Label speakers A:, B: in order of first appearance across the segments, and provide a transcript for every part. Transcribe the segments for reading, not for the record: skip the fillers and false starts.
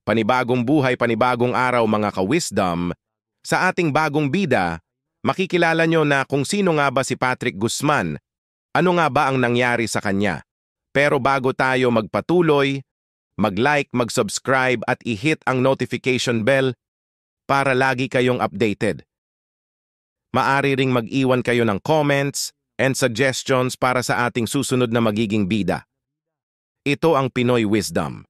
A: Panibagong buhay, panibagong araw mga ka-wisdom. Sa ating bagong bida, makikilala nyo na kung sino nga ba si Patrick Guzman, ano nga ba ang nangyari sa kanya. Pero bago tayo magpatuloy, mag-like, mag-subscribe at i-hit ang notification bell para lagi kayong updated. Maari ring mag-iwan kayo ng comments and suggestions para sa ating susunod na magiging bida. Ito ang Pinoy Wisdom.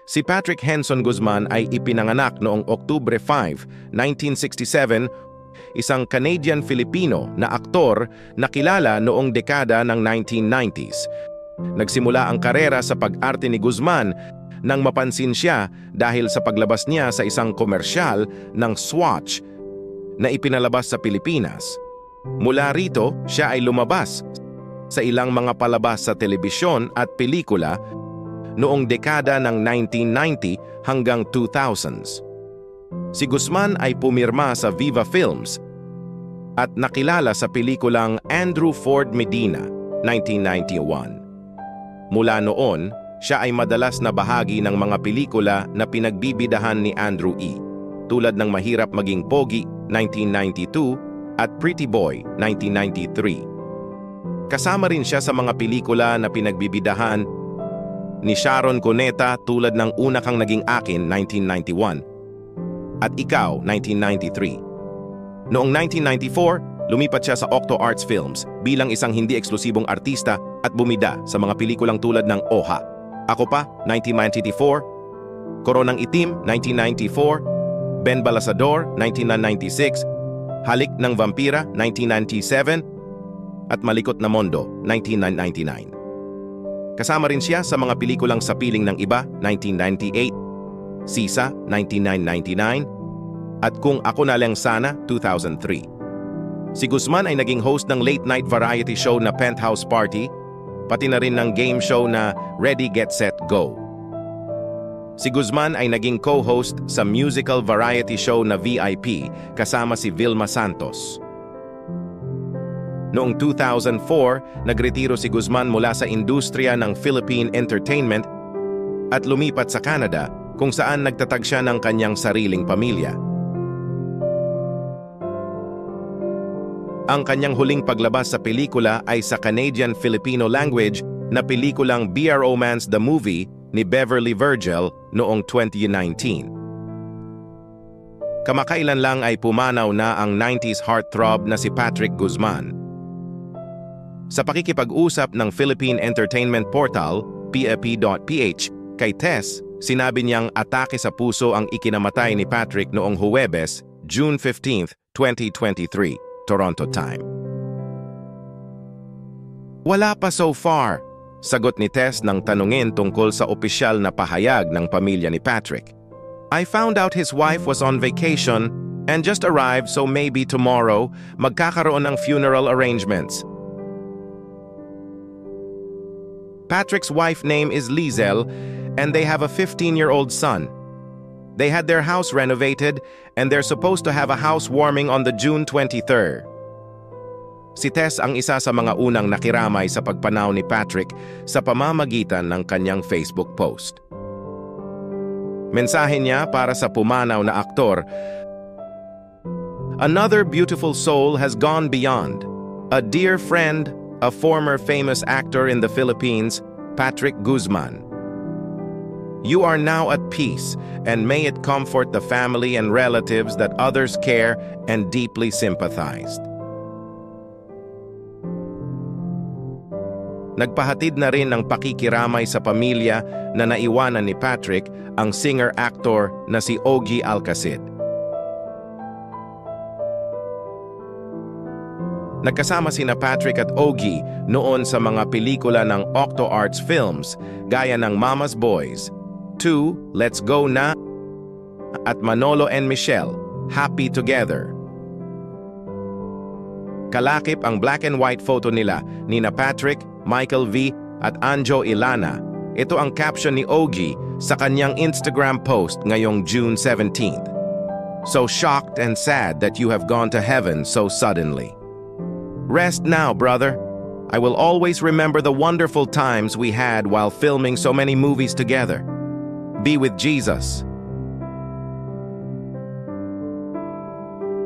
A: Si Patrick Henson Guzman ay ipinanganak noong Oktubre 5, 1967, isang Canadian-Filipino na aktor na kilala noong dekada ng 1990s. Nagsimula ang karera sa pag-arte ni Guzman nang mapansin siya dahil sa paglabas niya sa isang komersyal ng Swatch na ipinalabas sa Pilipinas. Mula rito, siya ay lumabas sa ilang mga palabas sa telebisyon at pelikula noong dekada ng 1990 hanggang 2000s. Si Guzman ay pumirma sa Viva Films at nakilala sa pelikulang Andrew Ford Medina, 1991. Mula noon, siya ay madalas na bahagi ng mga pelikula na pinagbibidahan ni Andrew E., tulad ng Mahirap Maging Pogi, 1992 at Pretty Boy, 1993. Kasama rin siya sa mga pelikula na pinagbibidahan ni Sharon Cuneta tulad ng Una Kang Naging Akin, 1991, at Ikaw, 1993. Noong 1994, lumipat siya sa Octo Arts Films bilang isang hindi eksklusibong artista at bumida sa mga pelikulang tulad ng Oha, Ako Pa, 1994, Koronang Itim, 1994, Ben Balasador, 1996, Halik ng Vampira, 1997, at Malikot na Mondo, 1999. Kasama rin siya sa mga pelikulang Sa Piling ng Iba, 1998, Sisa, 1999, at Kung Ako Na Lang Sana, 2003. Si Guzman ay naging host ng late-night variety show na Penthouse Party, pati na rin ng game show na Ready, Get, Set, Go. Si Guzman ay naging co-host sa musical variety show na VIP kasama si Vilma Santos. Noong 2004, nagretiro si Guzman mula sa industriya ng Philippine entertainment at lumipat sa Canada kung saan nagtatag siya ng kanyang sariling pamilya. Ang kanyang huling paglabas sa pelikula ay sa Canadian-Filipino language na pelikulang B.R.O.Mance the Movie ni Beverly Virgil noong 2019. Kamakailan lang ay pumanaw na ang 90s heartthrob na si Patrick Guzman. Sa pakikipag-usap ng Philippine Entertainment Portal, PEP.ph, kay Tess, sinabi niyang atake sa puso ang ikinamatay ni Patrick noong Huwebes, June 15, 2023, Toronto time. Wala pa so far, sagot ni Tess nang tanungin tungkol sa opisyal na pahayag ng pamilya ni Patrick. I found out his wife was on vacation and just arrived, so maybe tomorrow magkakaroon ng funeral arrangements. Patrick's wife name is Lizel, and they have a 15-year-old son. They had their house renovated, and they're supposed to have a housewarming on the June 23rd. Si Tess ang isa sa mga unang nakiramay sa pagpanaw ni Patrick sa pamamagitan ng kanyang Facebook post. Mensahe niya para sa pumanaw na aktor, "Another beautiful soul has gone beyond. A dear friend, a former famous actor in the Philippines, Patrick Guzman. You are now at peace, and may it comfort the family and relatives that others care and deeply sympathized." Nagpahatid na rin ng pakikiramay sa pamilya na naiwanan ni Patrick ang singer-actor na si Ogie Alcacid. Nagkasama sina Patrick at Ogie noon sa mga pelikula ng Octo Arts Films gaya ng Mama's Boys, 2, Let's Go Na, at Manolo and Michelle, Happy Together. Kalakip ang black and white photo nila Nina Patrick, Michael V. at Anjo Ilana Ito ang caption ni Ogie sa kanyang Instagram post ngayong June 17th. So shocked and sad that you have gone to heaven so suddenly. Rest now, brother. I will always remember the wonderful times we had while filming so many movies together. Be with Jesus.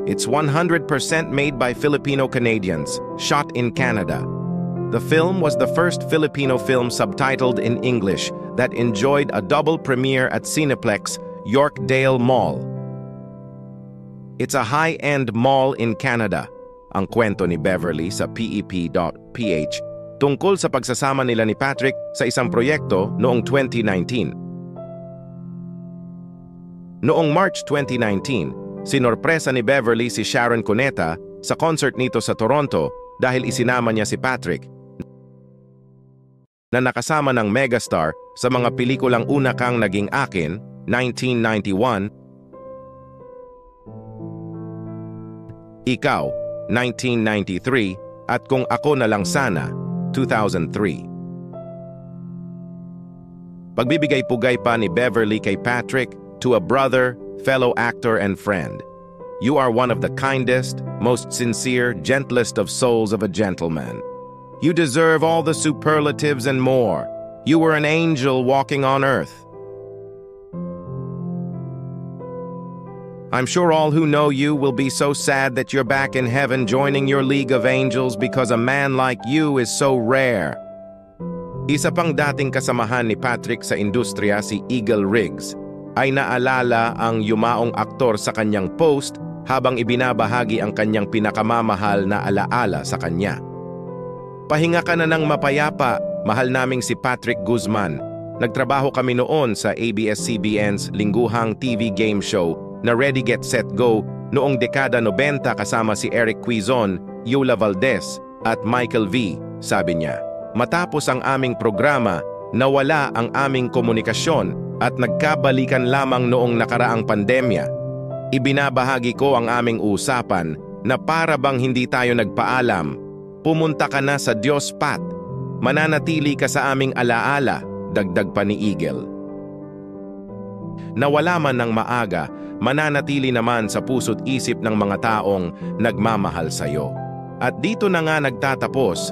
A: It's 100% made by Filipino Canadians, shot in Canada. The film was the first Filipino film subtitled in English that enjoyed a double premiere at Cineplex, Yorkdale Mall. It's a high-end mall in Canada, ang kwento ni Beverly sa pep.ph tungkol sa pagsasama nila ni Patrick sa isang proyekto noong 2019. Noong March 2019, sinorpresa ni Beverly si Sharon Cuneta sa concert nito sa Toronto dahil isinama niya si Patrick na nakasama ng megastar sa mga pelikulang Una Kang Naging Akin, 1991, Ikaw, 1993, at Kung Ako Na Lang Sana, 2003. Pagbibigay-pugay pa ni Beverly kay Patrick to a brother, fellow actor and friend. You are one of the kindest, most sincere, gentlest of souls of a gentleman. You deserve all the superlatives and more. You were an angel walking on earth. I'm sure all who know you will be so sad that you're back in heaven joining your league of angels because a man like you is so rare. Isa pang dating kasamahan ni Patrick sa industriya, si Eagle Riggs, ay naalala ang yumaong aktor sa kanyang post habang ibinabahagi ang kanyang pinakamamahal na alaala sa kanya. Pahinga ka na ng mapayapa, mahal naming si Patrick Guzman. Nagtrabaho kami noon sa ABS-CBN's lingguhang TV game show na Ready Get Set Go noong dekada 90 kasama si Eric Quizon, Yola Valdez at Michael V, sabi niya. Matapos ang aming programa, nawala ang aming komunikasyon at nagkabalikan lamang noong nakaraang pandemya. Ibinabahagi ko ang aming usapan na para bang hindi tayo nagpaalam. Pumunta ka na sa Diyos, Pat. Mananatili ka sa aming alaala, dagdag pa ni Eagle. Nawala man ng maaga, mananatili naman sa puso't isip ng mga taong nagmamahal sa iyo. At dito na nga nagtatapos.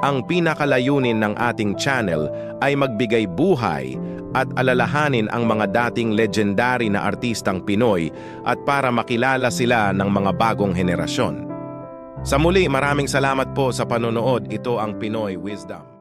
A: Ang pinakalayunin ng ating channel ay magbigay buhay at alalahanin ang mga dating legendary na artistang Pinoy at para makilala sila ng mga bagong henerasyon. Sa muli, maraming salamat po sa panonood. Ito ang Pinoy Wisdom.